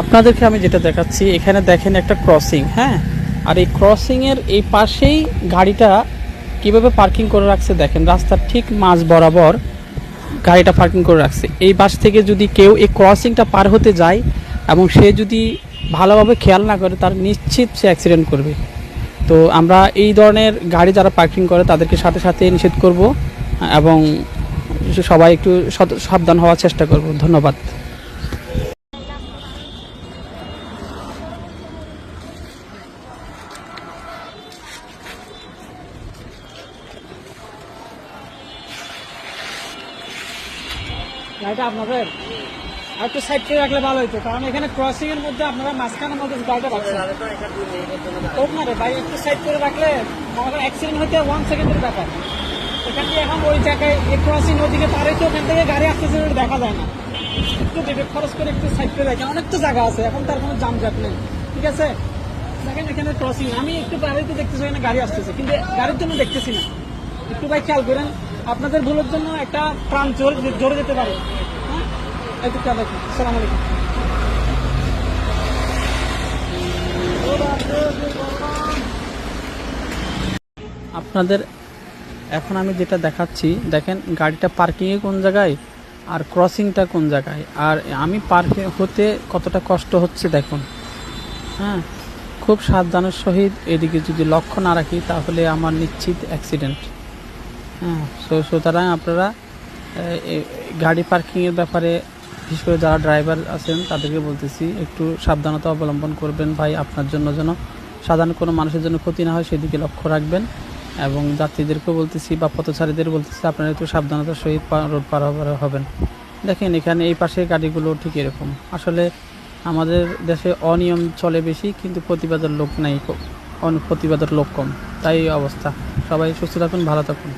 আপনাদেরকে আমি যেটা দেখাচ্ছি, এখানে দেখেন একটা ক্রসিং, হ্যাঁ, আর এই ক্রসিংয়ের এই পাশেই গাড়িটা কিভাবে পার্কিং করে রাখছে দেখেন, রাস্তার ঠিক মাঝ বরাবর গাড়িটা পার্কিং করে রাখছে। এই পাশ থেকে যদি কেউ এই ক্রসিংটা পার হতে যায় এবং সে যদি ভালোভাবে খেয়াল না করে, তার নিশ্চিত সে অ্যাক্সিডেন্ট করবে। তো আমরা এই ধরনের গাড়ি যারা পার্কিং করে তাদেরকে সাথে সাথে নিষেধ করব এবং সবাই একটু সাবধান হওয়ার চেষ্টা করব। ধন্যবাদ। গাড়িটা আপনাদের আর একটু সাইড করে রাখলে ভালো হতো, কারণ এখানে ক্রসিং এর মধ্যে আপনারা মাঝখানের মধ্যে গাড়িটা রাখছেন। হোক না রে ভাই, একটু সাইড করে রাখলে আমাদের অ্যাক্সিডেন্ট হইতে 1 সেকেন্ডের ব্যাপার। এখান থেকে এখন ওই জায়গায় এই ক্রসিং ওইদিকে পারে তো ওখান থেকে গাড়ি আসতেছে দেখা যায় না। একটু দেবে খরচ করে একটু সাইড করে রাখেন, অনেক তো জায়গা আছে, এখন তার কোনো জামজাট নেই। ঠিক আছে, দেখেন এখানে ক্রসিং, আমি একটু পারেতে দেখতেছি এখানে গাড়ি আসতেছে, কিন্তু গাড়ির জন্য দেখতেছি না। একটু ভাই খেয়াল করেন, আপনাদের ভুলের জন্য একটা প্রাণ জোরে যেতে পারে। হ্যাঁ, একটু খেয়াল রাখুন। আসসালামু আলাইকুম। আপনাদের এখন আমি যেটা দেখাচ্ছি, দেখেন গাড়িটা পার্কিংয়ে কোন জায়গায় আর ক্রসিংটা কোন জায়গায়, আর আমি পার্কিং হতে কতটা কষ্ট হচ্ছে দেখুন। হ্যাঁ, খুব সাবধানের সহিত এদিকে যদি লক্ষ্য না রাখি তাহলে আমার নিশ্চিত অ্যাক্সিডেন্ট। হ্যাঁ, সুতরাং আপনারা গাড়ি পার্কিংয়ের ব্যাপারে বিশেষ করে যারা ড্রাইভার আছেন তাদেরকে বলতেছি একটু সাবধানতা অবলম্বন করবেন ভাই, আপনার জন্য যেন সাধারণ কোনো মানুষের জন্য ক্ষতি না হয় সেদিকে লক্ষ্য রাখবেন। এবং যাত্রীদেরকেও বলতেছি বা পথচারীদের বলতেছি আপনারা একটু সাবধানতার সহিত রোড পার হবেন। দেখেন এখানে এই পাশে গাড়িগুলো ঠিক এরকম। আসলে আমাদের দেশে অনিয়ম চলে বেশি, কিন্তু প্রতিবাদের লোক নাই, প্রতিবাদের লোক কম, তাই এই অবস্থা। সবাই সুস্থ থাকুন, ভালো থাকুন।